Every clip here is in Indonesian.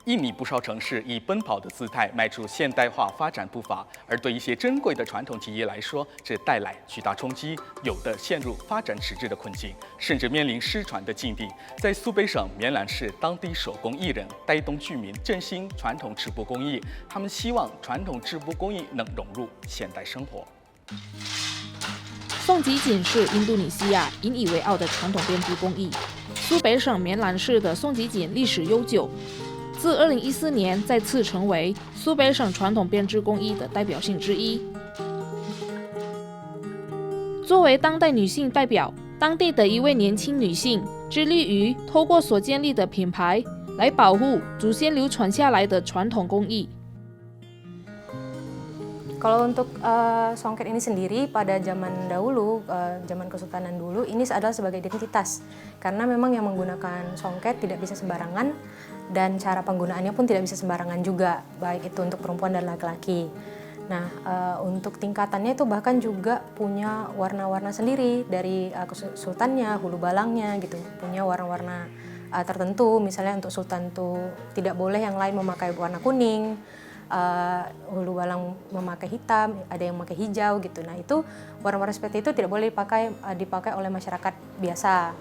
印尼不少城市以奔跑的姿态迈出现代化发展步伐，而对一些珍贵的传统技艺来说，这带来巨大冲击，有的陷入发展迟滞的困境，甚至面临失传的境地。在苏北省棉兰市，当地手工艺人带动居民振兴传统织布工艺，他们希望传统织布工艺能融入现代生活。宋吉锦是印度尼西亚引以为傲的传统编织工艺。苏北省棉兰市的宋吉锦历史悠久，自2014年再次成为苏北省传统编织工艺的代表性之一。作为当代女性代表，当地的一位年轻女性致力于透过所建立的品牌来保护祖先流传下来的传统工艺。Kalau untuk songket ini sendiri pada zaman dahulu, zaman Kesultanan dulu, ini adalah sebagai identitas. Karena memang yang menggunakan songket tidak bisa sembarangan dan cara penggunaannya pun tidak bisa sembarangan juga, baik itu untuk perempuan dan laki-laki. Nah, untuk tingkatannya itu bahkan juga punya warna-warna sendiri dari sultannya, hulu balangnya gitu, punya warna-warna tertentu. Misalnya untuk sultan tuh tidak boleh yang lain memakai warna kuning. Hulu balang memakai hitam, ada yang memakai hijau gitu. Nah itu warna-warna seperti itu tidak boleh dipakai oleh masyarakat biasa.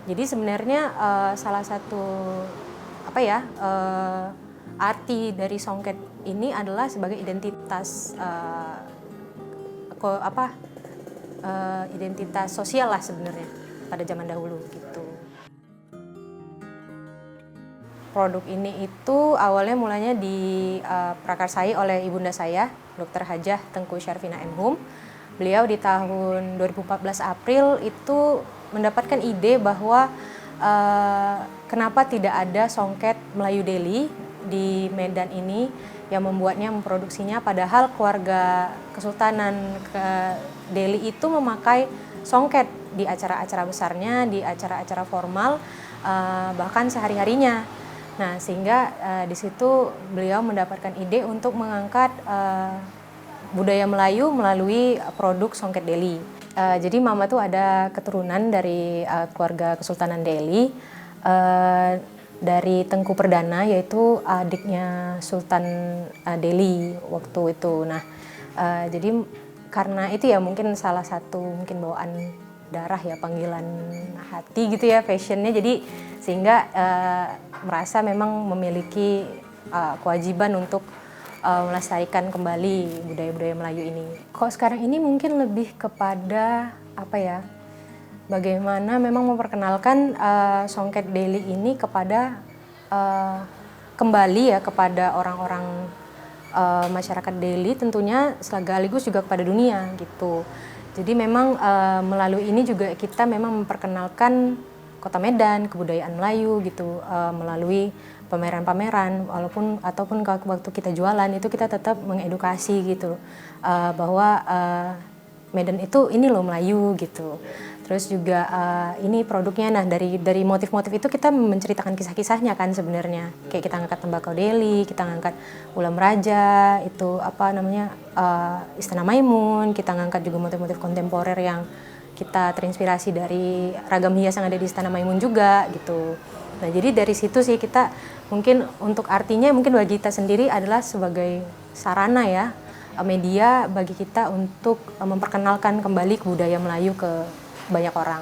Jadi sebenarnya salah satu arti dari songket ini adalah sebagai identitas identitas sosial lah sebenarnya pada zaman dahulu gitu. Produk ini itu awalnya mulanya diprakarsai oleh ibunda saya, Dr. Hajah Tengku Syarifina Enhum. Beliau di tahun 2014 April itu mendapatkan ide bahwa kenapa tidak ada songket Melayu Deli di Medan ini yang memproduksinya, padahal keluarga Kesultanan Deli itu memakai songket di acara-acara besarnya, di acara-acara formal, bahkan sehari-harinya. Nah, sehingga di situ beliau mendapatkan ide untuk mengangkat budaya Melayu melalui produk songket Deli. Jadi mama tuh ada keturunan dari keluarga Kesultanan Deli, dari Tengku Perdana, yaitu adiknya Sultan Deli waktu itu. Nah, jadi karena itu ya mungkin salah satu bawaan darah ya, panggilan hati gitu ya, fashionnya, jadi sehingga merasa memang memiliki kewajiban untuk melestarikan kembali budaya-budaya Melayu ini. Kok sekarang ini mungkin lebih kepada bagaimana memang memperkenalkan songket Deli ini kepada kembali ya kepada orang-orang masyarakat Deli tentunya, sekaligus juga kepada dunia gitu. Jadi memang melalui ini juga kita memang memperkenalkan Kota Medan, kebudayaan Melayu gitu, melalui pameran-pameran, ataupun waktu kita jualan itu kita tetap mengedukasi gitu, bahwa Medan itu ini loh Melayu gitu. Terus juga ini produknya, nah dari motif-motif itu kita menceritakan kisah-kisahnya kan sebenarnya. Kayak kita ngangkat tembakau Deli, kita ngangkat ulam raja, itu Istana Maimun, kita ngangkat juga motif-motif kontemporer yang kita terinspirasi dari ragam hias yang ada di Istana Maimun juga gitu. Nah jadi dari situ sih kita mungkin untuk artinya mungkin bagi kita sendiri adalah sebagai sarana ya, media bagi kita untuk memperkenalkan kembali budaya Melayu ke banyak orang.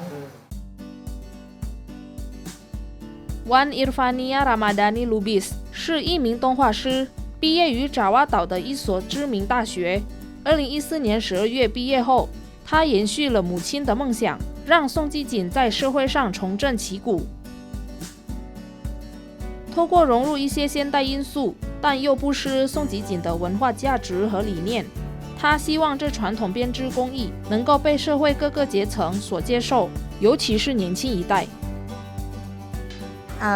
Wan Irfania Ramadhani Lubis 是一名动画师，毕业于爪哇岛的一所知名大学。2014年12月毕业后，他延续了母亲的梦想，让宋吉锦在社会上重振旗鼓。透过融入一些现代因素，但又不失宋吉锦的文化价值和理念，他希望这传统编织工艺能够被社会各个阶层所接受，尤其是年轻一代。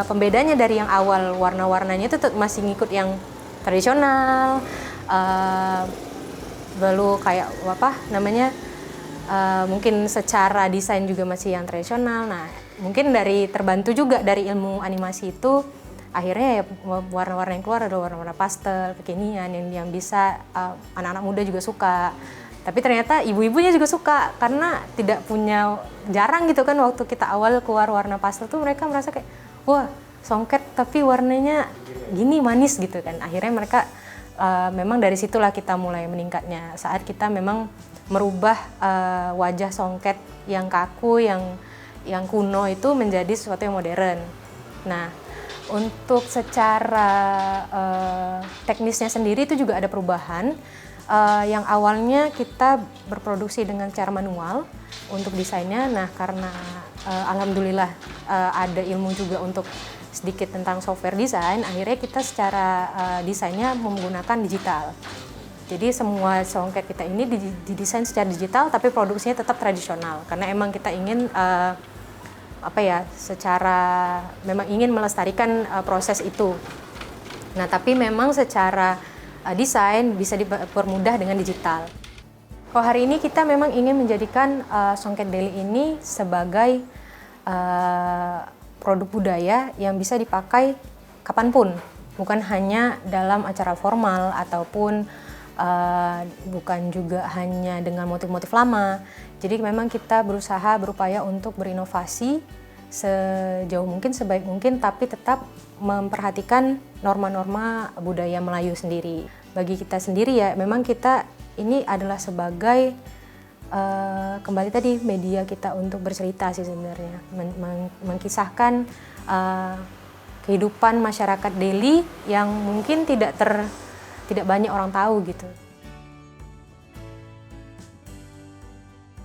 Pembedanya dari yang awal warna-warnanya itu masih ngikut yang tradisional, lalu kayak mungkin secara desain juga masih yang tradisional. Nah, mungkin terbantu juga dari ilmu animasi itu, akhirnya ya warna-warna yang keluar adalah warna-warna pastel, kekinian yang bisa anak-anak muda juga suka. Tapi ternyata ibu-ibunya juga suka karena jarang gitu kan waktu kita awal keluar warna pastel tuh mereka merasa kayak, wah songket tapi warnanya gini manis gitu kan. Akhirnya mereka memang dari situlah kita mulai meningkatnya saat kita memang merubah wajah songket yang kaku, yang kuno itu menjadi sesuatu yang modern. Nah, untuk secara teknisnya sendiri itu juga ada perubahan. Yang awalnya kita berproduksi dengan cara manual untuk desainnya. Nah, karena alhamdulillah ada ilmu juga untuk sedikit tentang software desain, akhirnya kita secara desainnya menggunakan digital. Jadi semua songket kita ini didesain secara digital, tapi produksinya tetap tradisional karena emang kita ingin secara memang ingin melestarikan proses itu. Nah, tapi memang secara desain bisa dipermudah dengan digital. Kalau hari ini kita memang ingin menjadikan songket Deli ini sebagai produk budaya yang bisa dipakai kapanpun, bukan hanya dalam acara formal ataupun bukan juga hanya dengan motif-motif lama. Jadi memang kita berupaya untuk berinovasi sejauh mungkin, sebaik mungkin, tapi tetap memperhatikan norma-norma budaya Melayu sendiri. Bagi kita sendiri ya, memang kita ini adalah sebagai kembali tadi media kita untuk bercerita sih sebenarnya, mengkisahkan kehidupan masyarakat Deli yang mungkin tidak banyak orang tahu gitu.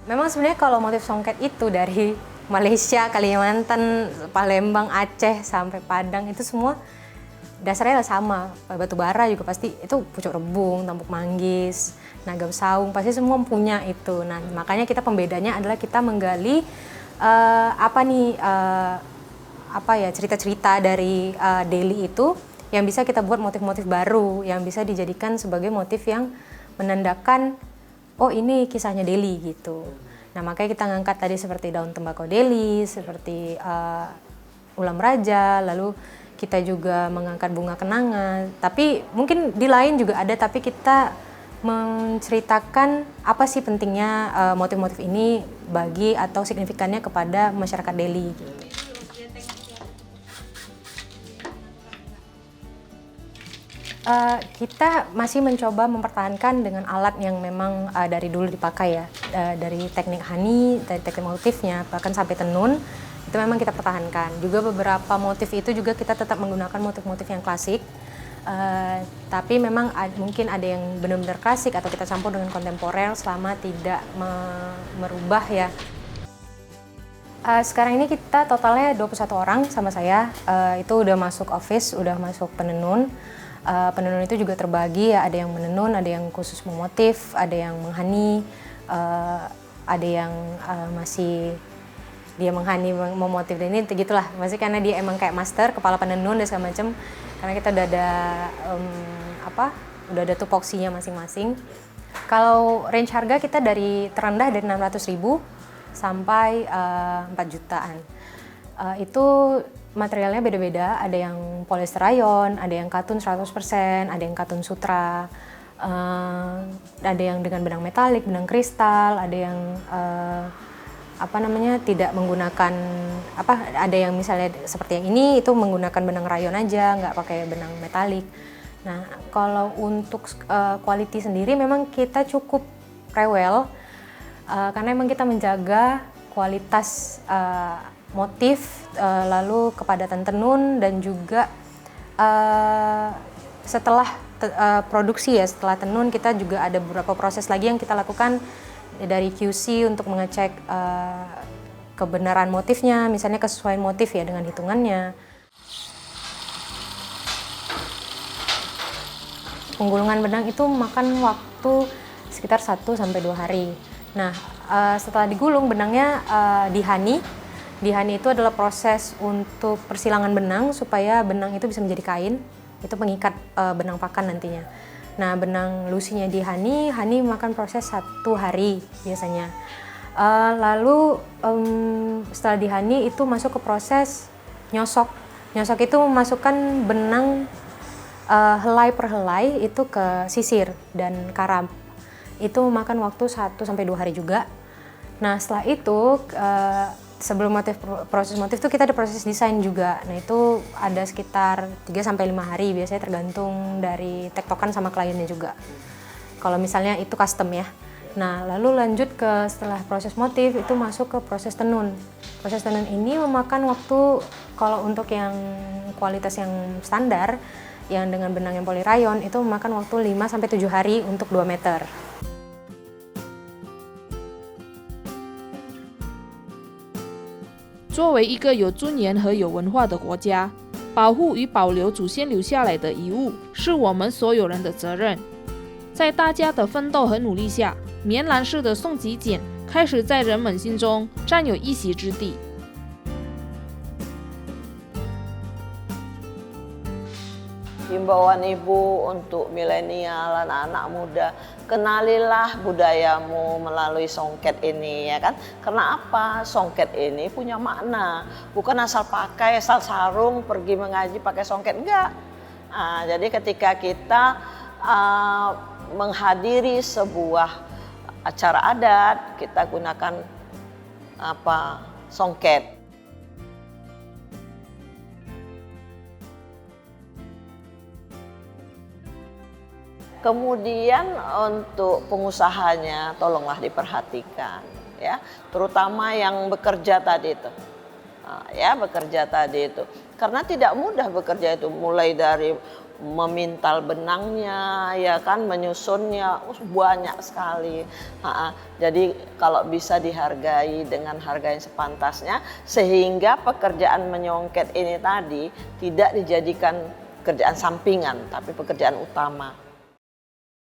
Memang sebenarnya kalau motif songket itu dari Malaysia, Kalimantan, Palembang, Aceh sampai Padang itu semua dasarnya sama. Batu bara juga pasti itu pucuk rebung, tambuk manggis, naga saung, pasti semua punya itu. Nah, makanya kita pembedanya adalah kita menggali cerita-cerita dari Deli itu yang bisa kita buat motif-motif baru yang bisa dijadikan sebagai motif yang menandakan oh ini kisahnya Deli gitu. Nah, makanya kita ngangkat tadi seperti daun tembakau Deli, seperti ulam raja, lalu kita juga mengangkat bunga kenanga. Tapi mungkin di lain juga ada, tapi kita menceritakan apa sih pentingnya motif-motif ini bagi atau signifikannya kepada masyarakat Deli gitu. Kita masih mencoba mempertahankan dengan alat yang memang dari dulu dipakai ya, dari teknik hani, dari teknik motifnya, bahkan sampai tenun, itu memang kita pertahankan. Juga beberapa motif itu juga kita tetap menggunakan motif-motif yang klasik, tapi memang mungkin ada yang benar-benar klasik atau kita campur dengan kontemporer selama tidak merubah ya. Sekarang ini kita totalnya 21 orang sama saya, itu udah masuk office, udah masuk penenun. Penenun itu juga terbagi ya, ada yang menenun, ada yang khusus memotif, ada yang menghani, ada yang masih dia menghani, memotif, dan ini gitulah. Masih karena dia emang kayak master, kepala penenun dan segala macam. Karena kita udah ada tupoksinya masing-masing. Kalau range harga kita dari terendah dari 600.000 sampai 4 jutaan. Itu materialnya beda-beda, ada yang polyester rayon, ada yang katun 100%, ada yang katun sutra, ada yang dengan benang metalik, benang kristal, ada yang tidak menggunakan ada yang misalnya seperti yang ini itu menggunakan benang rayon aja, nggak pakai benang metalik. Nah, kalau untuk quality sendiri memang kita cukup rewel karena memang kita menjaga kualitas motif, lalu kepadatan tenun, dan juga setelah produksi ya, setelah tenun kita juga ada beberapa proses lagi yang kita lakukan dari QC untuk mengecek kebenaran motifnya, misalnya kesesuaian motif ya dengan hitungannya. Penggulungan benang itu makan waktu sekitar 1-2 hari. Nah, setelah digulung benangnya dihani. Dihani itu adalah proses untuk persilangan benang supaya benang itu bisa menjadi kain. Itu pengikat benang pakan nantinya. Nah, benang lusinya dihani, hani makan proses 1 hari biasanya. Lalu setelah dihani itu masuk ke proses nyosok. Nyosok itu memasukkan benang helai per helai itu ke sisir dan karam. Itu memakan waktu 1-2 hari juga. Nah, setelah itu sebelum proses motif tuh kita ada proses desain juga. Nah itu ada sekitar 3-5 hari, biasanya tergantung dari tektokan sama kliennya juga. Kalau misalnya itu custom ya. Nah lalu lanjut ke setelah proses motif itu masuk ke proses tenun. Proses tenun ini memakan waktu, kalau untuk yang kualitas yang standar, yang dengan benang yang polirayon itu memakan waktu 5-7 hari untuk 2 meter. 作为一个有尊严和有文化的国家，保护与保留祖先留下来的遗物是我们所有人的责任。在大家的奋斗和努力下，棉兰式的宋吉剪开始在人们心中占有一席之地。Himbauan Ibu untuk milenial, anak-anak muda, kenalilah budayamu melalui songket ini, ya kan? Karena apa? Songket ini punya makna, bukan asal pakai, asal sarung, pergi mengaji pakai songket, enggak. Nah, jadi ketika kita menghadiri sebuah acara adat, kita gunakan songket. Kemudian untuk pengusahanya tolonglah diperhatikan ya, terutama yang bekerja tadi itu. Bekerja tadi itu. Karena tidak mudah bekerja itu, mulai dari memintal benangnya ya kan, menyusunnya banyak sekali. Jadi kalau bisa dihargai dengan harga yang sepantasnya, sehingga pekerjaan menyongket ini tadi tidak dijadikan pekerjaan sampingan tapi pekerjaan utama.